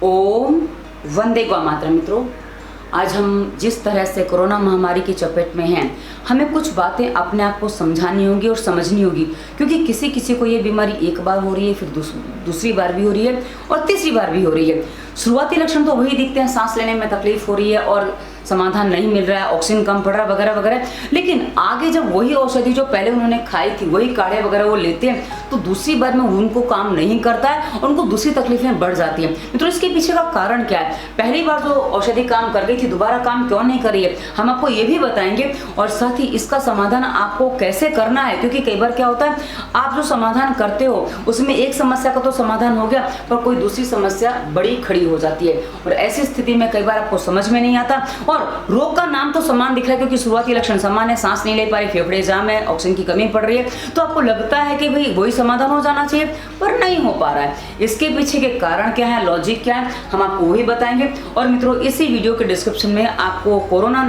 ओम वंदे गौ मातरम। मित्रों, आज हम जिस तरह से कोरोना महामारी की चपेट में हैं, हमें कुछ बातें अपने आप को समझानी होंगी और समझनी होगी, क्योंकि किसी किसी को ये बीमारी एक बार हो रही है, फिर दूसरी बार भी हो रही है और तीसरी बार भी हो रही है। शुरुआती लक्षण तो वही दिखते हैं, सांस लेने में तकलीफ हो रही है और समाधान नहीं मिल रहा है, ऑक्सीजन कम पड़ रहा है वगैरह वगैरह। लेकिन आगे जब वही औषधि जो पहले उन्होंने खाई थी, वही काढ़े वगैरह वो लेते हैं, तो दूसरी बार में उनको काम नहीं करता है और उनको दूसरी तकलीफें बढ़ जाती हैं। मित्रों, इसके पीछे का कारण क्या है? पहली बार जो औषधि काम कर गई थी, दोबारा काम क्यों नहीं कर रही है, हम आपको ये भी बताएंगे और साथ ही इसका समाधान आपको कैसे करना है। क्योंकि कई बार क्या होता है, आप जो समाधान करते हो उसमें एक समस्या का तो समाधान हो गया, पर कोई दूसरी समस्या बड़ी खड़ी हो जाती है और ऐसी स्थिति में कई बार आपको समझ में नहीं आता। और रोग का नाम तो समान दिख रहा है, क्योंकि शुरुआती लक्षण समान है, सांस नहीं ले पा रही, फेफड़े जाम है, ऑक्सीजन की कमी पड़ रही है, तो आपको लगता है कि भाई वही समाधान हो जाना चाहिए, पर नहीं हो पा रहा है। इसके पीछे के कारण क्या है, लॉजिक क्या है, हम आपको वही बताएंगे। और मित्रों, इसी वीडियो के डिस्क्रिप्शन में आपको कोरोना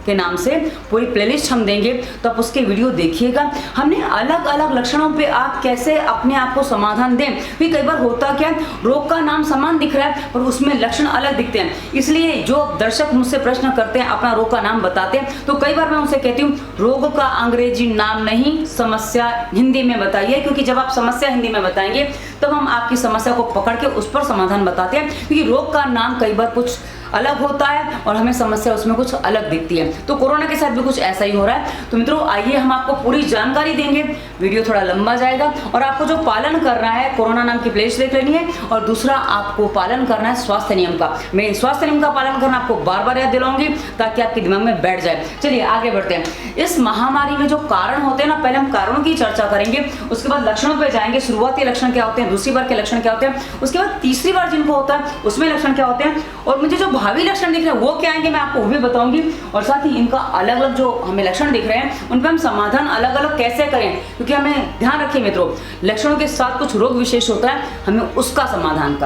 नाम से पूरी प्लेलिस्ट हम देंगे, तो आप उसके वीडियो देखिएगा। हमने अलग अलग लक्षणों पे आप कैसे अपने आप को समाधान दें, क्योंकि कई बार होता क्या है, रोग का नाम समान दिख रहा है पर उसमें लक्षण अलग दिखते हैं। इसलिए जो दर्शक मुझसे प्रश्न करते हैं, अपना रोग का नाम बताते हैं, तो कई बार मैं उनसे कहती हूँ, रोग का अंग्रेजी नाम नहीं, समस्या हिंदी में बताइए, क्योंकि जब आप समस्या हिंदी में बताएंगे तब हम आपकी समस्या को पकड़ के उस पर समाधान बताते हैं। क्योंकि रोग का नाम कई बार कुछ अलग होता है और हमें समस्या उसमें कुछ अलग दिखती है, तो कोरोना के साथ भी कुछ ऐसा ही हो रहा है। तो मित्रों, आइए हम आपको पूरी जानकारी देंगे। वीडियो थोड़ा लंबा जाएगा और आपको जो पालन करना है, कोरोना नाम की प्लेलिस्ट देख लेनी है, और दूसरा आपको पालन करना है स्वास्थ्य नियम का। मैं स्वास्थ्य नियम का पालन करना आपको बार बार याद दिलाऊंगी ताकि आपके दिमाग में बैठ जाए। चलिए आगे बढ़ते हैं। इस महामारी में जो कारण होते हैं ना, पहले हम कारणों की चर्चा करेंगे, उसके बाद लक्षणों पर जाएंगे। शुरुआती लक्षण क्या होते हैं, दूसरी बार के लक्षण क्या होते हैं, उसके बाद तीसरी बार जिनको होता है उसमें लक्षण क्या होते हैं, और मुझे जो भावी लक्षण दिख रहे हैं वो क्या आएंगे मैं आपको वो भी बताऊंगी। और साथ ही इनका अलग अलग जो हमें लक्षण दिख रहे हैं उन पर हम समाधान अलग अलग कैसे करें, क्योंकि हमें ध्यान रखिए मित्रों, लक्षणों के साथ कुछ रोग विशेष होता है, हमें उसका समाधान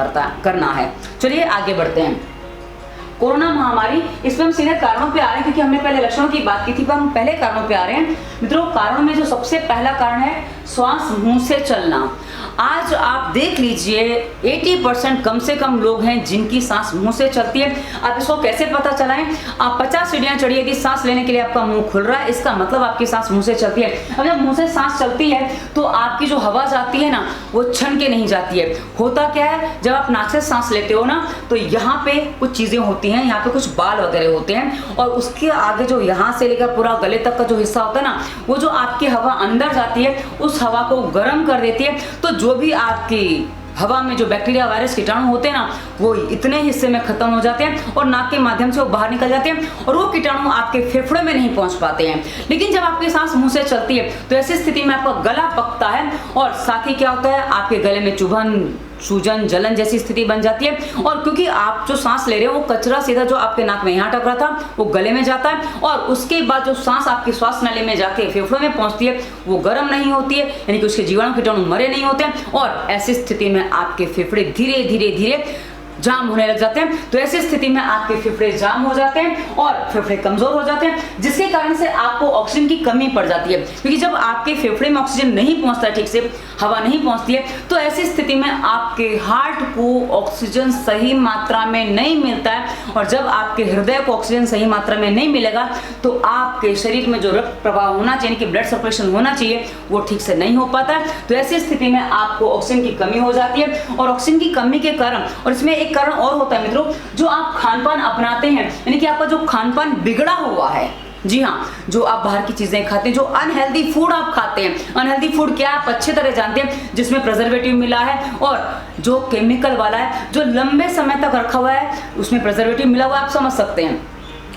करना है। चलिए आगे बढ़ते हैं। कोरोना महामारी, इसमें हम सीधे कारणों पे आ रहे हैं, क्योंकि हमने पहले लक्षणों की बात की थी, पर हम पहले कारणों पे आ रहे हैं। मित्रों, कारणों में जो सबसे पहला कारण है श्वास मुंह से चलना। आज आप देख लीजिए 80% कम से कम लोग हैं जिनकी सांस मुंह से चलती है। आप इसको कैसे पता चलाएं? आप 50 सीढ़ियां चढ़िए, यदि सांस लेने के लिए आपका मुंह खुल रहा है, इसका मतलब आपकी सांस मुंह से चलती है। अब जब मुंह से सांस चलती है तो आपकी जो हवा जाती है ना, वो छन के नहीं जाती है। होता क्या है, जब आप नाक से सांस लेते हो ना, तो यहाँ पे कुछ चीजें होती हैं, यहाँ पे कुछ बाल वगैरह होते हैं, और उसके आगे जो यहाँ से लेकर पूरा गले तक का जो हिस्सा होता है ना, वो जो आपकी हवा अंदर जाती है, उस हवा को गर्म कर देती है। तो जो भी आपकी हवा में जो बैक्टीरिया, वायरस, कीटाणु होते हैं ना, वो इतने हिस्से में खत्म हो जाते हैं और नाक के माध्यम से वो बाहर निकल जाते हैं और वो कीटाणु आपके फेफड़े में नहीं पहुंच पाते हैं। लेकिन जब आपकी सांस मुंह से चलती है तो ऐसी स्थिति में आपका गला पकता है और साथ ही क्या होता है, आपके गले में चुभन, सूजन, जलन जैसी स्थिति बन जाती है। और क्योंकि आप जो सांस ले रहे हो, वो कचरा सीधा जो आपके नाक में यहाँ टकरा था वो गले में जाता है, और उसके बाद जो सांस आपकी श्वास नली में जाके फेफड़ों में पहुंचती है वो गर्म नहीं होती है, यानी कि उसके जीवाणु कीटाणु मरे नहीं होते हैं, और ऐसी स्थिति में आपके फेफड़े धीरे धीरे धीरे जाम होने लग जाते हैं। तो ऐसी स्थिति में आपके फेफड़े जाम हो जाते हैं और फेफड़े कमजोर हो जाते हैं, जिसके कारण से आपको ऑक्सीजन की कमी पड़ जाती है। क्योंकि जब आपके फेफड़े में ऑक्सीजन नहीं पहुंचता, ठीक से हवा नहीं पहुंचती है, तो ऐसी स्थिति में आपके हार्ट को ऑक्सीजन सही मात्रा में नहीं मिलता है, और जब आपके हृदय को ऑक्सीजन सही मात्रा में नहीं मिलेगा तो आपके शरीर में जो रक्त प्रवाह होना चाहिए, कि ब्लड सर्कुलेशन होना चाहिए, वो ठीक से नहीं हो पाता है। तो ऐसी स्थिति में आपको ऑक्सीजन की कमी हो जाती है, और ऑक्सीजन की कमी के कारण, और इसमें एक कारण और होता है मित्रों, जो आप खानपान अपनाते हैं, यानी कि आपका जो खानपान बिगड़ा हुआ है, जी हाँ, जो आप बाहर की चीजें खाते हैं, जो अनहेल्दी फूड आप खाते हैं, अनहेल्दी फूड क्या आप अच्छे तरह जानते हैं, जिसमें प्रिजर्वेटिव मिला है और जो केमिकल वाला है, जो लंबे समय तक रखा हुआ है, उसमें प्रिजर्वेटिव मिला हुआ, आप समझ सकते हैं।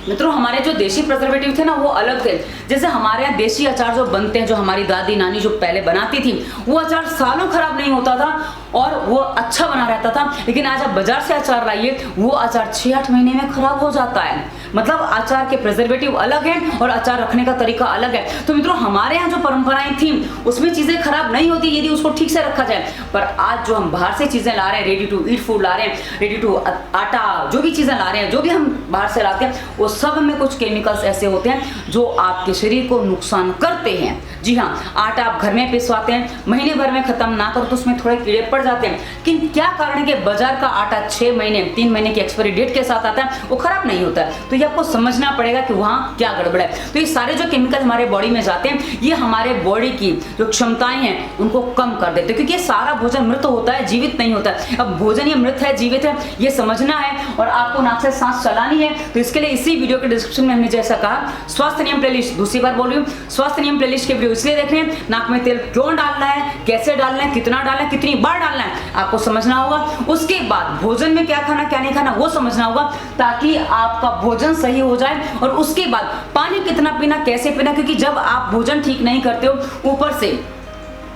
मित्रों, हमारे जो देशी प्रिजर्वेटिव थे ना, वो अलग थे। जैसे हमारे यहाँ देशी अचार जो बनते हैं, जो हमारी दादी नानी जो पहले बनाती थी, वो अचार सालों खराब नहीं होता था और वो अच्छा बना रहता था। लेकिन आज आप बाजार से अचार लाइए, वो अचार 6-8 महीने में खराब हो जाता है। मतलब अचार के प्रिजर्वेटिव अलग है और अचार रखने का तरीका अलग है। तो मित्रों हमारे यहाँ जो परंपराएं थी उसमें चीजें खराब नहीं होती यदि उसको ठीक से रखा जाए, पर आज जो हम बाहर से चीजें ला रहे हैं, रेडी टू ईट फूड ला रहे हैं, रेडी टू आटा, जो भी चीजें ला रहे हैं, जो भी हम बाहर से लाते हैं, वो सब में कुछ केमिकल्स ऐसे होते हैं जो आपके शरीर को नुकसान करते हैं। जी हाँ, आटा आप घर में पिसवाते हैं, महीने भर में खत्म ना करो तो उसमें थोड़े कीड़े पड़ जाते हैं, लेकिन क्या कारण है कि बाजार का आटा 6 महीने 3 महीने की एक्सपायरी डेट के साथ आता है, वो खराब नहीं होता है। तो ये आपको समझना पड़ेगा कि वहाँ क्या गड़बड़ है। तो ये सारे जो केमिकल हमारे बॉडी में जाते हैं ये हमारे बॉडी की जो क्षमताएं हैं उनको कम कर देते हैं, क्योंकि ये सारा भोजन मृत होता है, जीवित नहीं होता है। अब भोजन ये मृत है जीवित है ये समझना है और आपको नाक से सांस चलानी है। तो इसके लिए इसी वीडियो के डिस्क्रिप्शन में हमने जैसा कहा स्वास्थ्य नियम प्लेलिस्ट, दूसरी बार बोल रही हूँ, स्वास्थ्य नियम प्लेलिस्ट के वीडियो इसलिए देख रहे हैं, नाक में तेल क्यों डालना है, कैसे डालना है, कितना डालना है, कितनी बार डालना है, आपको समझना होगा। उसके बाद भोजन में क्या खाना क्या नहीं खाना वो समझना होगा, ताकि आपका भोजन सही हो जाए। और उसके बाद पानी कितना पीना, कैसे पीना, क्योंकि जब आप भोजन ठीक नहीं करते हो, ऊपर से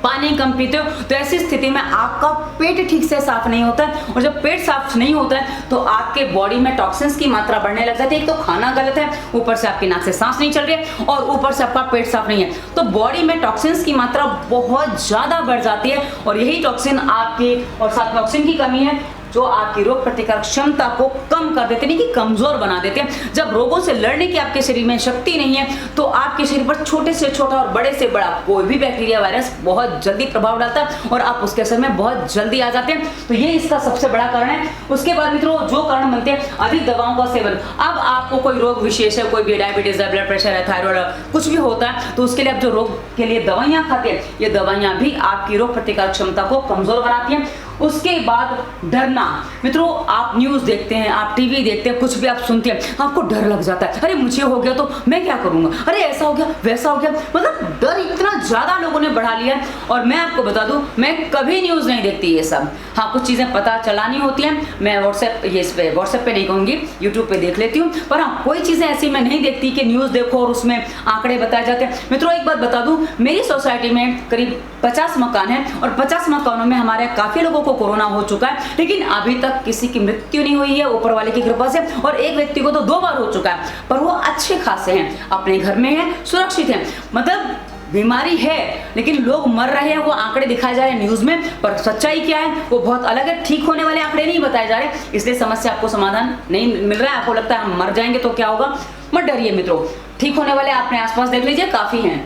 पानी कम पीते हो, तो ऐसी स्थिति में आपका पेट ठीक से साफ नहीं होता है, और जब पेट साफ नहीं होता है तो आपके बॉडी में टॉक्सिन्स की मात्रा बढ़ने लग जाती है। एक तो खाना गलत है, ऊपर से आपकी नाक से सांस नहीं चल रही है, और ऊपर से आपका पेट साफ नहीं है, तो बॉडी में टॉक्सिन्स की मात्रा बहुत ज्यादा बढ़ जाती है। और यही टॉक्सिन आपकी, और साथ में ऑक्सीजन की कमी है जो आपकी रोग प्रतिकारक क्षमता को कम कर देते हैं, कि कमजोर बना देते हैं। जब रोगों से लड़ने की आपके शरीर में शक्ति नहीं है तो आपके शरीर पर छोटे से छोटा और बड़े से बड़ा कोई भी बैक्टीरिया वायरस बहुत जल्दी प्रभाव डालता है और आप उसके असर में बहुत जल्दी आ जाते हैं। तो ये इसका सबसे बड़ा कारण है। उसके बाद मित्रों जो कारण बनते हैं अधिक दवाओं का सेवन। अब आपको कोई रोग विशेष है, कोई भी डायबिटीज है, ब्लड प्रेशर है, थायराइड है, कुछ भी होता है, तो उसके लिए आप जो रोग के लिए दवाइयां खाते हैं, ये दवाइयां भी आपकी रोग प्रतिकारक क्षमता को कमजोर बनाती हैं। उसके बाद डरना। मित्रों आप न्यूज देखते हैं, आप टीवी देखते हैं, कुछ भी आप सुनते हैं, आपको डर लग जाता है, अरे मुझे हो गया तो मैं क्या करूंगा, अरे ऐसा हो गया वैसा हो गया, मतलब डर इतना ज्यादा लोगों ने बढ़ा लिया है। और मैं आपको बता दूं मैं कभी न्यूज नहीं देखती ये सब। हाँ कुछ चीजें पता चलानी होती हैं, मैं व्हाट्सएप पे नहीं कहूंगी, यूट्यूब पे देख लेती हूँ, पर हाँ कोई चीजें ऐसी मैं नहीं देखती कि न्यूज देखो और उसमें आंकड़े बताए जाते हैं। मित्रों एक बात बता दूं, मेरी सोसाइटी में करीब 50 मकान है और 50 मकानों में हमारे काफी लोगों को कोरोना हो चुका है, लेकिन अभी तक किसी की मृत्यु नहीं हुई है ऊपर वाले की कृपा से, और एक व्यक्ति को तो 2 बार हो चुका है, पर वो अच्छे खासे हैं, अपने घर में हैं, सुरक्षित हैं। मतलब बीमारी है लेकिन लोग मर रहे हैं, वो आंकड़े दिखाए जा रहे हैं न्यूज में, पर सच्चाई क्या है वो बहुत अलग है। ठीक होने वाले आंकड़े नहीं बताए जा रहे, इसलिए समस्या आपको समाधान नहीं मिल रहा है। आपको लगता है हम मर जाएंगे तो क्या होगा, मत डरिए मित्रों, ठीक होने वाले अपने आसपास देख लीजिए काफी हैं।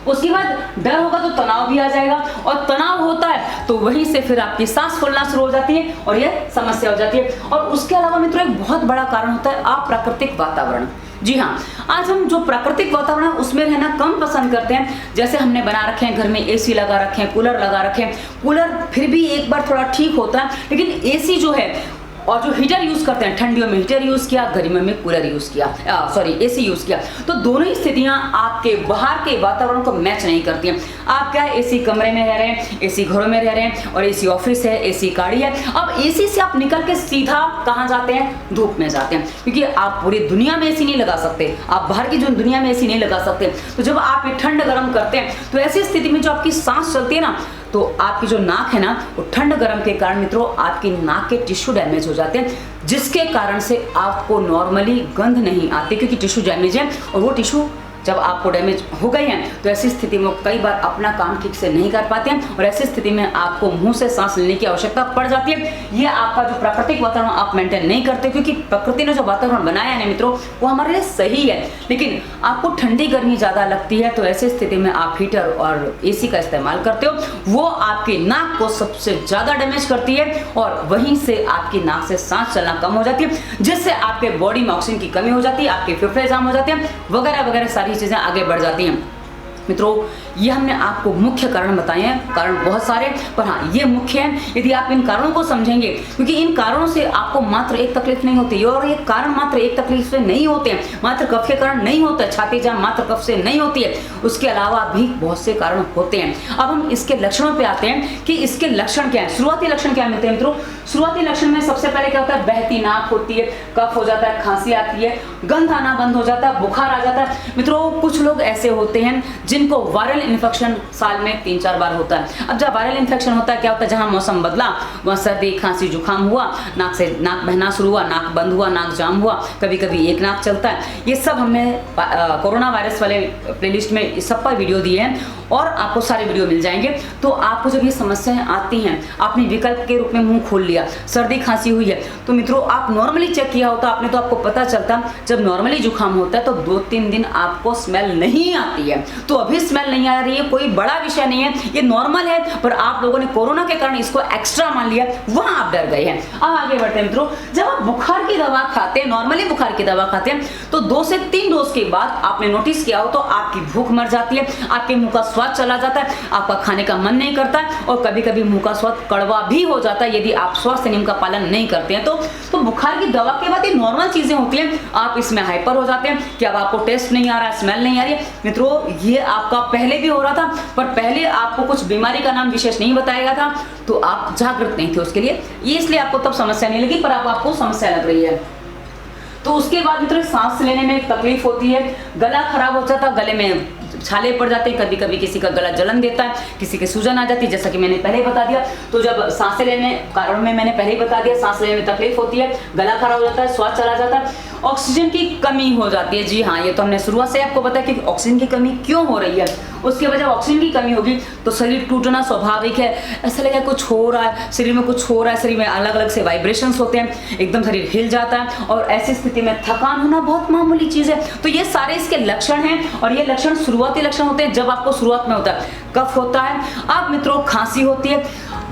उसके बाद डर होगा तो तनाव भी आ जाएगा, और तनाव होता है तो वहीं से फिर आपकी सांस फूलना शुरू हो जाती है और यह समस्या हो जाती है। और उसके अलावा मित्रों एक बहुत बड़ा कारण होता है अप्राकृतिक वातावरण। जी हाँ, आज हम जो प्राकृतिक वातावरण है उसमें रहना कम पसंद करते हैं। जैसे हमने बना रखे हैं घर में एसी लगा रखे हैं, कूलर लगा रखे हैं, कूलर फिर भी एक बार थोड़ा ठीक होता है, लेकिन एसी जो है और जो हीटर यूज करते हैं, ठंडियों में हीटर यूज किया, गर्मियों में कूलर यूज किया, एसी यूज किया, तो दोनों ही स्थितियां आपके बाहर के वातावरण को मैच नहीं करती हैं। आप क्या है एसी कमरे में रह रहे हैं, एसी घरों में रह रहे हैं, और एसी ऑफिस है, एसी गाड़ी है। अब एसी से आप निकल के सीधा कहां जाते हैं, धूप में जाते हैं, क्योंकि आप पूरी दुनिया में एसी नहीं लगा सकते, आप बाहर की जो दुनिया में एसी नहीं लगा सकते। तो जब आप ये ठंड गर्म करते हैं तो ऐसी स्थिति में जो आपकी सांस चलती है ना, तो आपकी जो नाक है ना वो ठंड गर्म के कारण मित्रों आपकी नाक के टिश्यू डैमेज हो जाते हैं, जिसके कारण से आपको नॉर्मली गंध नहीं आती, क्योंकि टिश्यू डैमेज है। और वो टिश्यू जब आपको डैमेज हो गए हैं तो ऐसी स्थिति में कई बार अपना काम ठीक से नहीं कर पाते हैं, और ऐसी स्थिति में आपको मुंह से सांस लेने की आवश्यकता पड़ जाती है। ये आपका जो प्राकृतिक वातावरण आप मेंटेन नहीं करते, क्योंकि प्रकृति ने जो वातावरण बनाया है मित्रों वो हमारे लिए सही है, लेकिन आपको ठंडी गर्मी ज्यादा लगती है, तो ऐसी स्थिति में आप हीटर और एसी का इस्तेमाल करते हो, वो आपकी नाक को सबसे ज्यादा डैमेज करती है, और वहीं से आपकी नाक से सांस चलना कम हो जाती है, जिससे आपके बॉडी में ऑक्सीजन की कमी हो जाती है, आपके फेफड़े जाम हो जाते हैं, वगैरह वगैरह सारी चीजें आगे बढ़ जाती हैं। मित्रों ये हमने आपको मुख्य कारण बताए हैं, कारण बहुत सारे, पर हाँ ये मुख्य हैं। यदि आप इन कारणों को समझेंगे, क्योंकि इन कारणों से आपको मात्र एक तकलीफ नहीं होती, और ये कारण मात्र एक तकलीफ से नहीं होते हैं, मात्र कफ के कारण नहीं होता है, छाती जाम मात्र कफ से नहीं होती है, उसके अलावा भी बहुत से कारण होते हैं। अब हम इसके लक्षणों पे आते हैं कि इसके लक्षण क्या है। शुरुआती लक्षण क्या मिलते हैं मित्रों, शुरुआती लक्षण में सबसे पहले क्या होता है, बहती नाक होती है, कफ हो जाता है, खांसी आती है, गंध आना बंद हो जाता है, बुखार आ जाता है। मित्रों कुछ लोग ऐसे होते हैं जिनको वायरल इन्फेक्शन साल में 3-4 बार होता है। अब जब वायरल इन्फेक्शन होता है क्या होता है, जहाँ मौसम बदला वहाँ सर्दी खांसी जुकाम हुआ, नाक से नाक बहना शुरू हुआ, नाक बंद हुआ, नाक जाम हुआ, कभी कभी एक नाक चलता है। ये सब हमने कोरोना वायरस वाले प्लेलिस्ट में इस सब पर वीडियो दिए हैं और आपको सारे वीडियो मिल जाएंगे। तो आपको जब ये समस्याएं आती हैं, आपने विकल्प के रूप में मुंह खोल लिया, सर्दी खांसी हुई है, तो मित्रों आप नॉर्मली चेक किया होता आपने, तो आपको पता चलता जब नॉर्मली जुकाम होता है तो 2-3 दिन आपको स्मेल नहीं आती है। तो अभी स्मेल नहीं आ रही है, कोई बड़ा विषय नहीं है, ये नॉर्मल है, पर आप लोगों ने कोरोना के कारण इसको एक्स्ट्रा मान लिया, वहां आप डर गए हैं। अब आगे बढ़ते हैं मित्रों, जब आप बुखार की दवा खाते हैं, नॉर्मली बुखार की दवा खाते हैं, तो 2 से 3 डोज के बाद आपने नोटिस किया हो तो आपकी भूख मर जाती है, आपके मुंह का स्वाद चला जाता है, आपका खाने का मन नहीं करता है और कभी कभी मुंह का स्वाद कड़वा भी हो जाता है यदि आप स्वास्थ्य नियम का पालन नहीं करते हैं। तो बुखार की दवा के बाद ये नॉर्मल चीजें होती हैं, आप इसमें हाइपर हो जाते हैं कि अब आपको टेस्ट नहीं आ रहा है, स्मेल नहीं आ रही है। मित्रों ये आपका पहले भी हो रहा था, पर पहले आपको कुछ बीमारी का नाम विशेष नहीं बताया गया था, तो आप जागरूक नहीं थे उसके लिए, ये इसलिए आपको तब समस्या नहीं लगी, पर अब आपको समस्या लग रही है। तो उसके बाद मित्रों सांस लेने में एक तकलीफ होती है, गला खराब हो जाता है, गले में छाले पड़ जाते हैं, कभी कभी किसी का गला जलन देता है, किसी के सूजन आ जाती है, जैसा कि मैंने पहले ही बता दिया। तो जब सांस लेने कारण में मैंने पहले ही बता दिया, सांस लेने में तकलीफ होती है, गला खराब हो जाता है, स्वाद चला जाता है, ऑक्सीजन की कमी हो जाती है। जी हाँ, ये तो हमने शुरुआत से आपको बताया कि ऑक्सीजन की कमी क्यों हो रही है। उसके वजह ऑक्सीजन की कमी होगी तो शरीर टूटना स्वाभाविक है, ऐसा लगेगा कुछ हो रहा है, शरीर में कुछ हो रहा है, शरीर में अलग अलग से वाइब्रेशंस होते हैं, एकदम शरीर हिल जाता है और ऐसी स्थिति में थकान होना बहुत मामूली चीज है। तो ये सारे इसके लक्षण हैं और ये लक्षण शुरुआती लक्षण होते हैं जब आपको शुरुआत में होता है। कफ होता है, अब मित्रों खांसी होती है।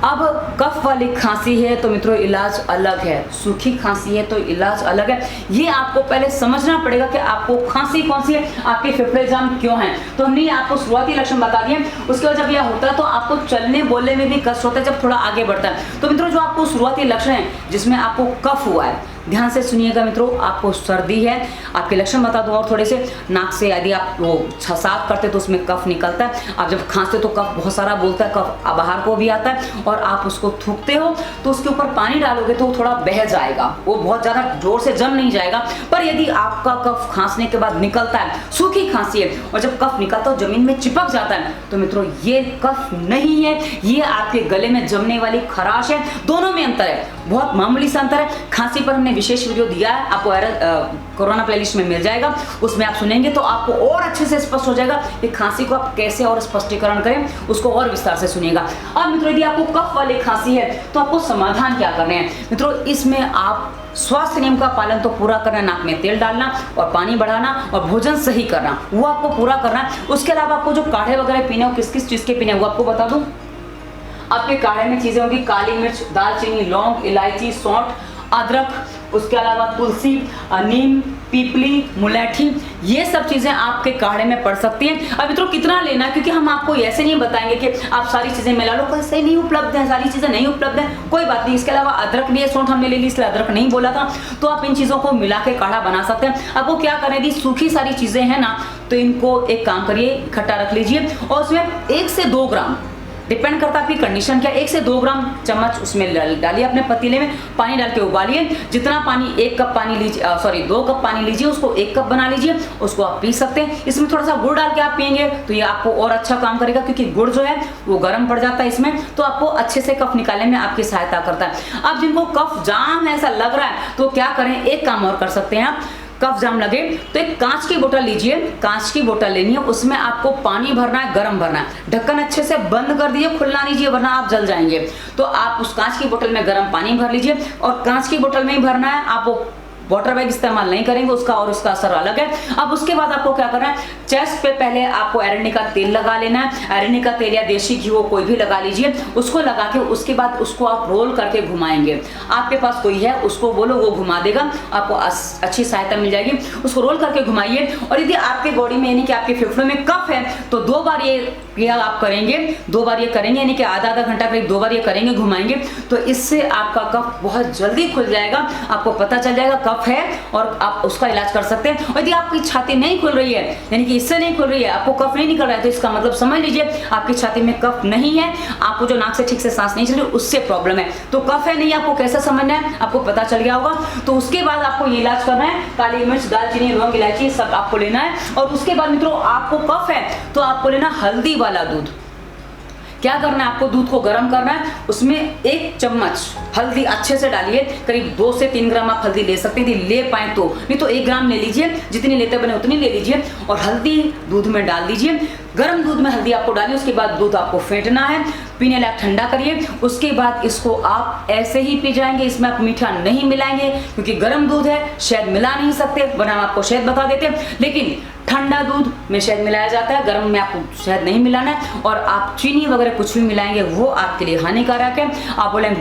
अब कफ वाली खांसी है तो मित्रों इलाज अलग है, सूखी खांसी है तो इलाज अलग है। ये आपको पहले समझना पड़ेगा कि आपको खांसी कौन सी है, आपके फेफड़े जाम क्यों हैं। तो हमने आपको शुरुआती लक्षण बता दिए। उसके बाद जब यह होता है तो आपको चलने बोलने में भी कष्ट होता है जब थोड़ा आगे बढ़ता है। तो मित्रों जो आपको शुरुआती लक्षण है जिसमें आपको कफ हुआ है, ध्यान से सुनिएगा मित्रों, आपको सर्दी है, आपके लक्षण बता दूं और थोड़े से, नाक से यदि आप वो साफ करते तो उसमें कफ निकलता है, आप जब खांसते तो कफ बहुत सारा बोलता है, कफ बाहर को भी आता है और आप उसको थूकते हो तो उसके ऊपर पानी डालोगे तो वो थोड़ा बह जाएगा, वो बहुत ज्यादा जोर से जम नहीं जाएगा। पर यदि आपका कफ खांसने के बाद निकलता है, सूखी खांसी है और जब कफ निकलता है जमीन में चिपक जाता है, तो मित्रों ये कफ नहीं है, ये आपके गले में जमने वाली खराश है। दोनों में अंतर है, बहुत मामूली सा अंतर है। खांसी पर हमने विशेष वीडियो दिया है, आपको कोरोना प्लेलिस्ट में मिल जाएगा, उसमें आप सुनेंगे तो आपको और अच्छे से स्पष्ट हो जाएगा कि खांसी को आप कैसे और स्पष्टीकरण करें, उसको और विस्तार से सुनिएगा। अब मित्रों यदि आपको कफ वाली खांसी है तो आपको समाधान क्या करने हैं मित्रों, इसमें आप स्वास्थ्य नियम का पालन तो पूरा करना, नाक में तेल डालना और पानी बढ़ाना और भोजन सही करना, वो आपको पूरा करना है। उसके अलावा आपको जो काढ़े वगैरह पीने हो, किस किस चीज के पीने वो आपको बता दूं। आपके काढ़े में चीजें होंगी काली मिर्च, दालचीनी, लौंग, इलायची, सौंठ, अदरक, उसके अलावा तुलसी, नीम, पीपली, मुलैठी, ये सब चीजें आपके काढ़े में पड़ सकती हैं। अब मित्रों कितना लेना है, क्योंकि हम आपको ऐसे नहीं बताएंगे कि आप सारी चीजें मिला लो, कल सही नहीं उपलब्ध है, सारी चीजें नहीं उपलब्ध है, कोई बात नहीं। इसके अलावा अदरक भी है, सौंठ हमने ले ली इसलिए अदरक नहीं बोला था, तो आप इन चीजों को मिला के काढ़ा बना सकते हैं। आपको क्या करना है, सूखी सारी चीजें हैं ना, तो इनको एक काम करिए, इकट्ठा रख लीजिए और उसमें 1 से 2 ग्राम, डिपेंड करता है आपकी कंडीशन क्या, 1 से 2 ग्राम चम्मच उसमें डालिए अपने पतीले में, पानी डाल के उबालिए। जितना पानी, 1 कप पानी लीजिए, 2 कप पानी लीजिए, उसको 1 कप बना लीजिए, उसको आप पी सकते हैं। इसमें थोड़ा सा गुड़ डाल के आप पियेंगे तो ये आपको और अच्छा काम करेगा, क्योंकि गुड़ जो है वो गर्म पड़ जाता है इसमें, तो आपको अच्छे से कफ निकालने में आपकी सहायता करता है। अब जिनको कफ जाम ऐसा लग रहा है तो क्या करें, एक काम और कर सकते हैं आप, कफ जाम लगे तो एक कांच की बोतल लीजिए, कांच की बोतल लेनी है, उसमें आपको पानी भरना है, गर्म भरना है, ढक्कन अच्छे से बंद कर दीजिए, खुलना नहीं वरना आप जल जाएंगे। तो आप उस कांच की बोतल में गर्म पानी भर लीजिए और कांच की बोतल में ही भरना है, आप वो वाटर बैग इस्तेमाल नहीं करेंगे, उसका और उसका असर अलग है। अब उसके बाद आपको क्या करना है, चेस्ट पे पहले आपको एरंडी का तेल लगा लेना है, एरंडी का तेल या देसी घी हो कोई भी लगा लीजिए, उसको लगा के उसके बाद उसको आप रोल करके घुमाएंगे। आपके पास कोई है उसको बोलो, वो घुमा देगा, आपको अच्छी सहायता मिल जाएगी। उसको रोल करके घुमाइए और यदि आपके बॉडी में यानी कि आपके फेफड़ों में कफ है तो 2 बार ये क्रिया आप करेंगे, 2 बार ये करेंगे, यानी कि आधा घंटा करीब 2 बार ये करेंगे, घुमाएंगे, तो इससे आपका कफ बहुत जल्दी खुल जाएगा। आपको पता चल जाएगा कफ है और आप उसका इलाज कर सकते हैं। और यदि आपकी छाती नहीं खुल रही है, यानी कि इससे नहीं खुल रही है, आपको कफ नहीं निकल रहा है, तो इसका मतलब समझ लीजिए आपकी छाती में कफ नहीं है, आपको जो नाक से ठीक से सांस नहीं चल रही उससे प्रॉब्लम है। तो कफ है नहीं, आपको कैसे समझना है, आपको पता चल गया होगा। तो उसके बाद आपको ये इलाज करना है, काली मिर्च, दालचीनी, लौंग, इलायची सब आपको लेना है। और उसके बाद मित्रों आपको कफ है तो आपको लेना हल्दी वाला दूध। क्या करना है, आपको दूध को गर्म करना है, उसमें 1 चम्मच हल्दी अच्छे से डालिए, करीब 2 से 3 ग्राम आप हल्दी ले सकते हैं, यदि ले पाए तो, नहीं तो 1 ग्राम ले लीजिए, जितनी लेते बने उतनी ले लीजिए। और हल्दी दूध में डाल दीजिए, गर्म दूध में हल्दी आपको डालिए। उसके बाद दूध आपको फेंटना है, पीने लायक ठंडा करिए। उसके बाद इसको आप ऐसे ही पी जाएंगे, इसमें आप मीठा नहीं मिलाएंगे, क्योंकि गर्म दूध है, शहद मिला नहीं सकते, वरना हम आपको शहद बता देते हैं। लेकिन ठंडा दूध में शहद मिलाया जाता है, गर्म में आपको शहद नहीं मिलाना है। और आप चीनी वगैरह कुछ भी मिलाएंगे वो आपके लिए हानिकारक है। आप बोलेंगे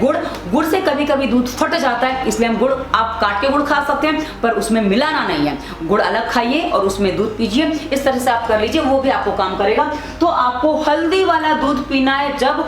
गुड़ से कभी कभी दूध फट जाता है, इसलिए हम गुड़, आप काट के गुड़ खा सकते हैं, पर उसमें मिलाना नहीं है। गुड़ अलग खाइए और उसमें दूध पीजिए, इस तरह से आप कर लीजिए, वो भी आपको काम करेगा। तो आपको हल्दी वाला दूध पीना है जब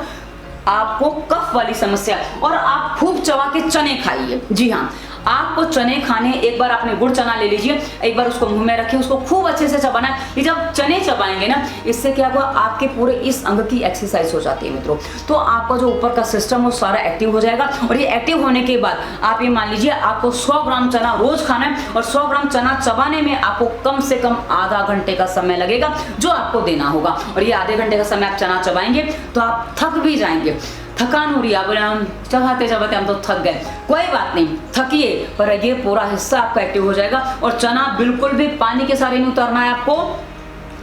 आपको कफ वाली समस्या, और आप खूब चबा के चने खाइए। जी हाँ, आपको चने खाने, एक बार आपने गुड़ चना ले लीजिए, एक बार उसको मुंह में रखिए, उसको खूब अच्छे से चबाना है। ये जब चने चबाएंगे ना, इससे क्या हुआ, आपके पूरे इस अंग की एक्सरसाइज हो जाती है मित्रों। तो आपका जो ऊपर का सिस्टम वो सारा एक्टिव हो जाएगा। और ये एक्टिव होने के बाद आप ये मान लीजिए आपको 100 ग्राम चना रोज खाना है, और 100 ग्राम चना चबाने में आपको कम से कम आधा घंटे का समय लगेगा, जो आपको देना होगा। और ये आधे घंटे का समय आप चना चबाएंगे तो आप थक भी जाएंगे, थकान हो रही है, बोले हम चबाते चबाते हम तो थक गए, कोई बात नहीं, थकिए, पर ये पूरा हिस्सा आपका एक्टिव हो जाएगा। और चना बिल्कुल भी पानी के सारे नहीं उतारना है आपको,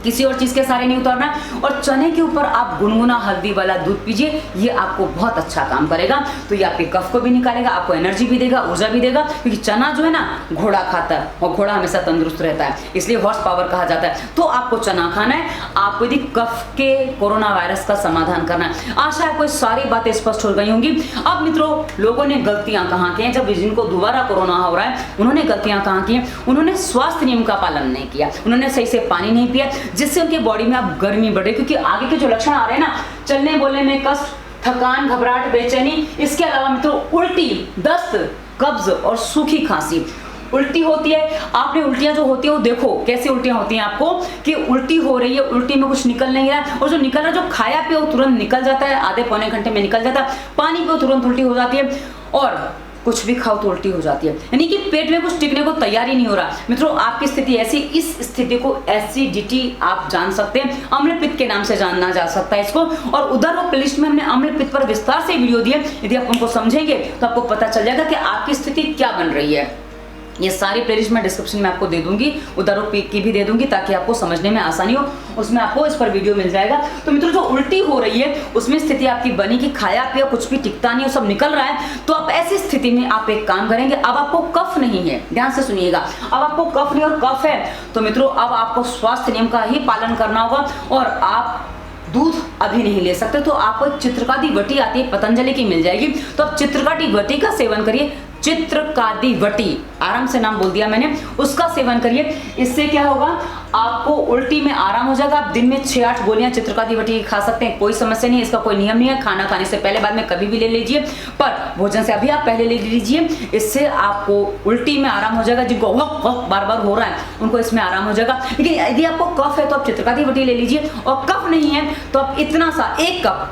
किसी और चीज के सारे नहीं उतारना है। और चने के ऊपर आप गुनगुना हल्दी वाला दूध पीजिए, ये आपको बहुत अच्छा काम करेगा। तो ये आपके कफ को भी निकालेगा, आपको एनर्जी भी देगा, ऊर्जा भी देगा, क्योंकि चना जो है ना घोड़ा खाता है, और घोड़ा हमेशा तंदुरुस्त रहता है, इसलिए हॉर्स पावर कहा जाता है। तो आपको चना खाना है, आपको यदि कफ के कोरोना वायरस का समाधान करना है। आशा है कोई सारी बातें स्पष्ट हो गई होंगी। अब मित्रों, लोगों ने गलतियां कहाँ की हैं, जब जिनको दोबारा कोरोना हो रहा है उन्होंने गलतियां कहाँ की हैं, उन्होंने स्वास्थ्य नियम का पालन नहीं किया, उन्होंने सही से पानी नहीं पिया, जिससे उनके बॉडी में अब गर्मी बढ़ रही, क्योंकि आगे के जो लक्षण आ रहे हैं ना, चलने बोलने में कष्ट, थकान, घबराहट, बेचैनी, इसके अलावा मित्रों उल्टी, दस्त, कब्ज और सूखी खांसी। उल्टी होती है, आपने उल्टियां जो होती है वो देखो कैसे उल्टियां होती हैं आपको, कि उल्टी हो रही है, उल्टी में कुछ निकल नहीं रहा है, और जो निकल रहा है, जो खाया पिया वो तुरंत निकल जाता है, आधे पौने घंटे में निकल जाता है, पानी पियो तुरंत उल्टी हो जाती है, और कुछ भी खाओ तो उल्टी हो जाती है, यानी कि पेट में कुछ टिकने को तैयार ही नहीं हो रहा। मित्रों, आपकी स्थिति ऐसी, इस स्थिति को एसिडिटी आप जान सकते हैं, अम्ल पित्त के नाम से जाना जा सकता है इसको। और उधर वो प्लेलिस्ट में हमने अम्ल पित्त पर विस्तार से वीडियो दिए, यदि आप उनको समझेंगे तो आपको पता चल जाएगा कि आपकी स्थिति क्या बन रही है। ये सारी प्लेलिस्ट मैं डिस्क्रिप्शन में आपको दे दूंगी, उधर की भी दे दूंगी, ताकि आपको समझने में आसानी हो, उसमें आपको इस पर वीडियो मिल जाएगा। तो मित्रों, जो उल्टी हो रही है उसमें स्थिति आपकी बनी कि खाया पिया कुछ भी टिकता नहीं, सब निकल रहा है, तो आप ऐसी स्थिति में आप एक काम करेंगे। अब आपको कफ नहीं है, ध्यान से सुनिएगा, अब आपको कफ नहीं और कफ है, तो मित्रों अब आपको स्वास्थ्य नियम का ही पालन करना होगा। और आप दूध अभी नहीं ले सकते, तो आपको एक चित्रकादी वटी आती है, पतंजलि की मिल जाएगी, तो आप चित्रकादी वटी का सेवन करिए। चित्रकादी वटी, आराम से नाम बोल दिया मैंने, उसका सेवन करिए। इससे क्या होगा, आपको उल्टी में आराम हो जाएगा। आप दिन में 6-8 गोलियां चित्रकादी वटी खा सकते हैं, कोई समस्या नहीं है, इसका कोई नियम नहीं है। खाना खाने से पहले बाद में कभी भी ले लीजिए, पर भोजन से अभी आप पहले ले लीजिए, इससे आपको उल्टी में आराम हो जाएगा। जिनको वह बार बार हो रहा है उनको इसमें आराम हो जाएगा। लेकिन यदि आपको कफ है तो आप चित्रकादी वटी ले लीजिए, और कफ नहीं है तो आप इतना सा 1 कप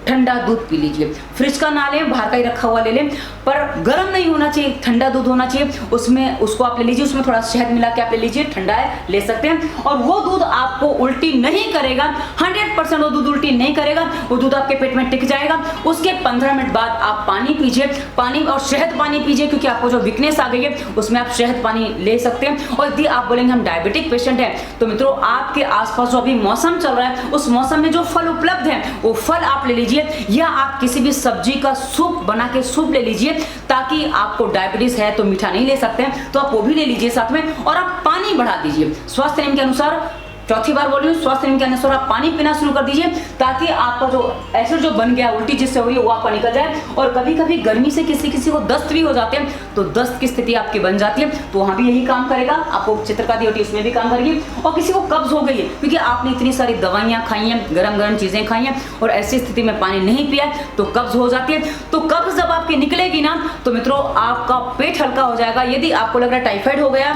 ठंडा दूध पी लीजिए। फ्रिज का ना लें, बाहर का ही रखा हुआ ले लें, पर गर्म नहीं होना चाहिए, ठंडा दूध होना चाहिए। उसमें उसको आप ले लीजिए, उसमें थोड़ा शहद मिला के आप ले लीजिए, ठंडा है ले सकते हैं। और वो दूध आपको उल्टी नहीं करेगा, 100% वो दूध उल्टी नहीं करेगा, वो दूध आपके पेट में टिक जाएगा। उसके 15 मिनट बाद आप पानी पीजिए, पानी और शहद पानी पीजिए, क्योंकि आपको जो वीकनेस आ गई है उसमें आप शहद पानी ले सकते हैं। और यदि आप बोलेंगे हम डायबिटिक पेशेंट हैं, तो मित्रों आपके आसपास जो अभी मौसम चल रहा है उस मौसम में जो फल उपलब्ध है वो फल आप ले लीजिए, या आप किसी भी सब्जी का सूप बना के सूप ले लीजिए, ताकि आपको डायबिटीज है तो मीठा नहीं ले सकते हैं तो आप वो भी ले लीजिए साथ में। और आप पानी बढ़ा दीजिए, स्वास्थ्य नियम के अनुसार चौथी बार बोल रही हूँ, स्वास्थ्य नियम के अनुसार आप पानी पीना शुरू कर दीजिए, ताकि आपका जो एसिड जो बन गया उल्टी जिससे हुई वो आपका निकल जाए। और कभी कभी गर्मी से किसी किसी को दस्त भी हो जाते हैं, तो दस्त की स्थिति आपकी बन जाती है, तो वहाँ भी यही काम करेगा। आपको चित्रकारी होती है उसमें भी काम करेगी। और किसी को कब्ज हो गई है क्योंकि आपने इतनी सारी दवाइयाँ खाई हैं, गर्म गर्म चीज़ें खाई हैं, और ऐसी स्थिति में पानी नहीं पिया तो कब्ज हो जाती है। तो कब्ज जब आपकी निकलेगी ना, तो मित्रों आपका पेट हल्का हो जाएगा। यदि आपको लग रहा है टाइफाइड हो गया,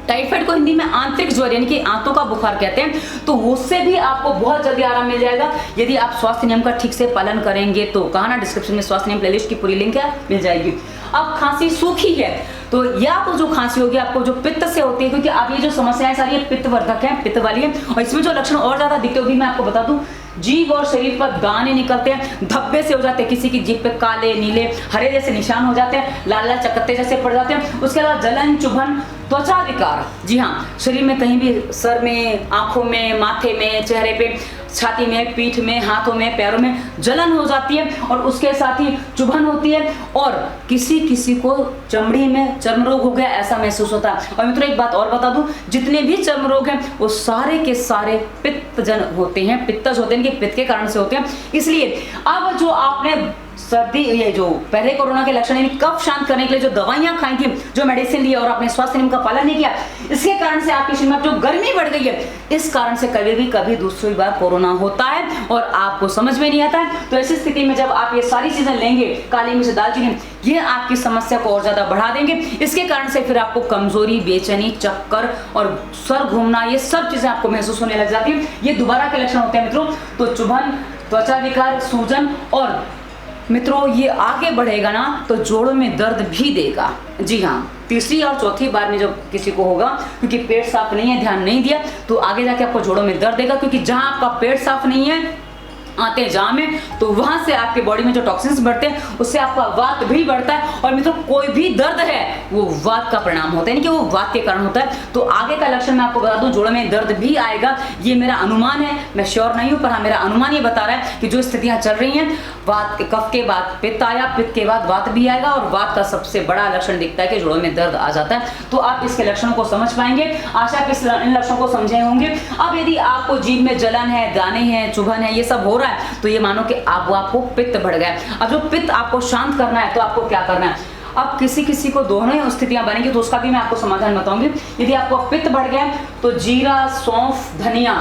टाइफाइड को हिंदी में आंतरिक ज्वर यानी कि आंतों का बुखार कहते हैं, तो उससे भी आपको बहुत जल्दी आराम मिल जाएगा यदि आप स्वास्थ्य नियम का ठीक से पालन करेंगे। तो कहा ना, डिस्क्रिप्शन में स्वास्थ्य नियम प्लेलिस्ट की पूरी लिंक है, मिल जाएगी। अब खांसी सूखी है, तो या आपको जो खांसी होगी आपको जो पित्त से होती है, क्योंकि आप ये जो समस्याएं सारी पित्तवर्धक है, पित्त वाली है। और इसमें जो लक्षण और ज्यादा दिखते होगी मैं आपको बता दूं, जीभ और शरीर पर दाने निकलते हैं, धब्बे से हो जाते हैं, किसी की जीभ पे काले नीले हरे जैसे निशान हो जाते हैं, लाल लाल चकत्ते जैसे पड़ जाते हैं। उसके अलावा जलन, चुभन, त्वचा विकार, जी हाँ, शरीर में कहीं भी सर में, आंखों में, माथे में, चेहरे पे, छाती में, पीठ में, हाथों में, पैरों में जलन हो जाती है, और उसके साथ ही चुभन होती है, और किसी किसी को चमड़ी में चर्म रोग हो गया ऐसा महसूस होता है। और मित्रों एक बात और बता दूं, जितने भी चर्म रोग हैं वो सारे के सारे पित्तजन होते हैं, पित्तज होते हैं, कि पित्त के कारण से होते हैं। इसलिए अब जो आपने सर्दी, ये जो पहले कोरोना के लक्षण यानी कफ शांत करने के लिए जो दवाइयां खाई थी, जो मेडिसिन लिया और आपने स्वास्थ्य नियम का पालन नहीं किया, इसके कारण से आपके शरीर में जो गर्मी बढ़ गई है, इस कारण से कभी दूसरी बार कोरोना होता है और आपको समझ में नहीं आता है। तो ऐसी स्थिति में जब आप ये सारी चीजें लेंगे, काली मिर्च, दालचीनी, ये आपकी समस्या को और ज्यादा बढ़ा देंगे। इसके कारण से फिर आपको कमजोरी, बेचैनी, चक्कर और सर घूमना, ये सब चीजें आपको महसूस होने लग जाती है। ये दोबारा के लक्षण होते हैं मित्रों। तो चुभन, त्वचा विकार, सूजन, और मित्रों ये आगे बढ़ेगा ना तो जोड़ों में दर्द भी देगा। जी हाँ, तीसरी और चौथी बार में जब किसी को होगा, क्योंकि पेट साफ नहीं है, ध्यान नहीं दिया, तो आगे जाके आपको जोड़ों में दर्द देगा, क्योंकि जहां आपका पेट साफ नहीं है, आते हैं जाम में, तो वहां से आपके बॉडी में जो टॉक्सिन्स बढ़ते हैं उससे आपका वात भी बढ़ता है। और मित्रों कोई भी दर्द है वो वात का परिणाम होता है, यानी कि वो वात के कारण होता है। तो आगे का लक्षण मैं आपको बता दूं, जोड़ों में दर्द भी आएगा। ये मेरा अनुमान है, मैं श्योर नहीं हूं, पर हाँ मेरा अनुमान ये बता रहा है कि जो स्थितियां चल रही हैं, वात, कफ के बाद पित्त आया, पित्त के बाद वात भी आएगा, और वात का सबसे बड़ा लक्षण दिखता है कि जोड़ों में दर्द आ जाता है। तो आप इसके लक्षणों को समझ पाएंगे, आशा आप इन लक्षणों को समझे होंगे। अब यदि आपको जीभ में जलन है, दाने हैं, चुभन है, ये सब हो रहा है, तो ये मानो कि आपको पित्त बढ़ गया। अब जो पित्त आपको शांत करना है तो आपको क्या करना है। अब किसी किसी को दोनों ही स्थितियां बनेंगी, तो उसका भी मैं आपको समाधान बताऊंगी। यदि आपको पित्त बढ़ गया तो जीरा, सौंफ, धनिया,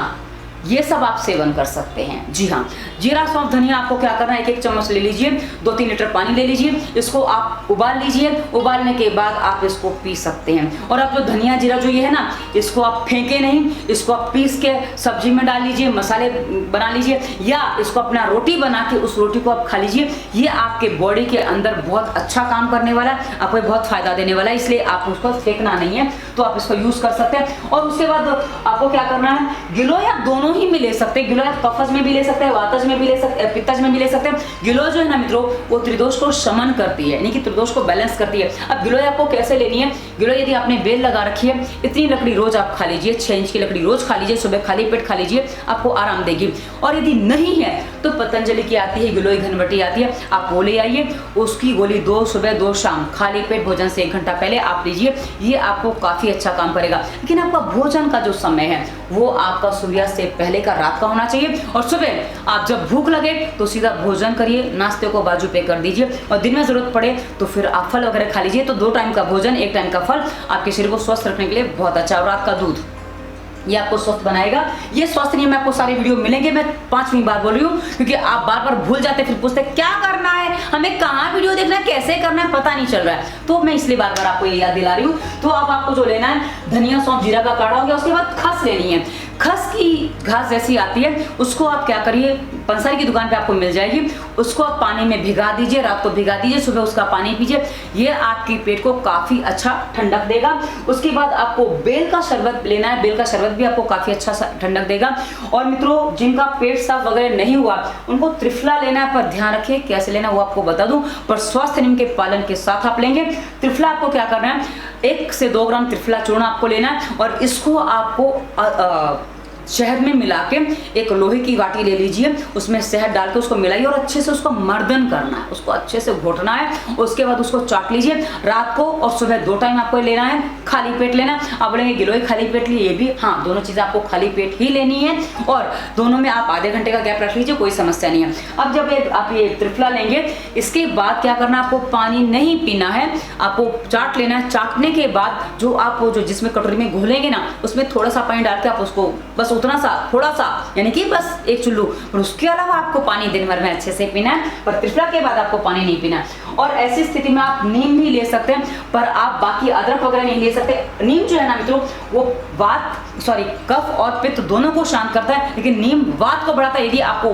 ये सब आप सेवन कर सकते हैं। जी हाँ, जीरा, सौंफ, धनिया आपको क्या करना है, एक एक चम्मच ले लीजिए, 2-3 लीटर पानी ले लीजिए, इसको आप उबाल लीजिए। उबालने के बाद आप इसको पी सकते हैं। और आप जो धनिया, जीरा जो ये है ना, इसको आप फेंके नहीं, इसको आप पीस के सब्जी में डाल लीजिए, मसाले बना लीजिए, या इसको अपना रोटी बना के उस रोटी को आप खा लीजिए। ये आपके बॉडी के अंदर बहुत अच्छा काम करने वाला है, आपको बहुत फायदा देने वाला है, इसलिए आप उसको फेंकना नहीं है, तो आप इसको यूज कर सकते हैं। और उसके बाद आपको क्या करना है, गिलो या दोनों ही में ले सकते हैं, गिलो या कफज में भी ले सकते हैं, वातज में भी ले सकते हैं, पित्तज में भी ले सकते हैं। गिलो जो है ना मित्रों, वो त्रिदोष को शमन करती है, यानी कि त्रिदोष को बैलेंस करती है। अब गिलो आपको कैसे लेनी है, गिलो यदि आपने बेल लगा रखी है, इतनी लकड़ी रोज आप खा लीजिए, 6 इंच की लकड़ी रोज खा लीजिए, सुबह खाली पेट खा लीजिए, आपको आराम देगी। और यदि नहीं है तो पतंजलि की आती है गिलोय घनवटी आती है, आप वो ले आइए, उसकी गोली 2 सुबह 2 शाम, खाली पेट भोजन से 1 घंटा पहले आप लीजिए, ये आपको काफी अच्छा काम करेगा। लेकिन आपका भोजन का जो समय है वो आपका सूर्यास्त से पहले का रात का होना चाहिए, और सुबह आप जब भूख लगे तो सीधा भोजन करिए, नाश्ते को बाजू पे कर दीजिए, और दिन में जरूरत पड़े तो फिर आप फल वगैरह खा लीजिए। तो 2 टाइम का भोजन, 1 टाइम का फल आपके शरीर को स्वस्थ रखने के लिए बहुत अच्छा। और रात का दूध, ये आपको स्वस्थ बनाएगा। ये स्वास्थ्य नियम में आपको सारे वीडियो मिलेंगे, मैं 5वीं बार बोल रही हूँ, क्योंकि आप बार बार भूल जाते, फिर पूछते क्या करना है, हमें कहाँ वीडियो देखना है, कैसे करना है, पता नहीं चल रहा है, तो मैं इसलिए बार बार आपको ये याद दिला रही हूँ। तो अब आपको जो लेना है, धनिया, सौंफ, जीरा का काढ़ा हो गया, उसके बाद खस लेनी है। खस की घास जैसी आती है, उसको आप क्या करिए, पंसारी की दुकान पे आपको मिल जाएगी, उसको आप पानी में भिगा दीजिए, रात को भिगा दीजिए, सुबह उसका पानी पीजिए, ये आपकी पेट को काफी अच्छा ठंडक देगा। उसके बाद आपको बेल का शरबत लेना है, बेल का शरबत भी आपको काफी अच्छा ठंडक देगा। और मित्रों जिनका पेट साफ वगैरह नहीं हुआ उनको त्रिफला लेना है, पर ध्यान रखिए कैसे लेना वो आपको बता दूं, पर स्वास्थ्य नियम के पालन के साथ आप लेंगे। त्रिफला आपको क्या करना है, 1 से 2 ग्राम त्रिफला चूर्ण आपको लेना है, और इसको आपको शहद में मिला के एक लोहे की वाटी ले लीजिए, उसमें शहद डाल के उसको मिलाइए और अच्छे से उसको मर्दन करना है, उसको अच्छे से घोटना है। उसके बाद उसको चाट लीजिए रात को और सुबह 2 टाइम आपको लेना है, खाली पेट लेना। आप बोलेंगे गिलोय खाली पेट लिए, ये भी हाँ, दोनों चीज़ें आपको खाली पेट ही लेनी है और दोनों में आप आधे घंटे का गैप रख लीजिए, कोई समस्या नहीं है। अब जब आप ये त्रिफला लेंगे, इसके बाद क्या करना है, आपको पानी नहीं पीना है, आपको चाट लेना है। चाटने के बाद जो जिसमें कटोरी में घोलेंगे ना, उसमें थोड़ा सा पानी डाल के आप उसको बस उतना सा, थोड़ा सा, यानी कि बस 1 चुल्लू, पर उसके अलावा आपको पानी दिन भर में अच्छे से पीना है, पर त्रिफला के बाद आपको पानी नहीं पीना है। और ऐसी स्थिति में आप नीम भी ले सकते हैं, पर आप बाकी अदरक वगैरह नहीं ले सकते। नीम जो है ना मित्रों, वो कफ और पित्त दोनों को शांत करता है, लेकिन नीम वात को बढ़ाता है। यदि आपको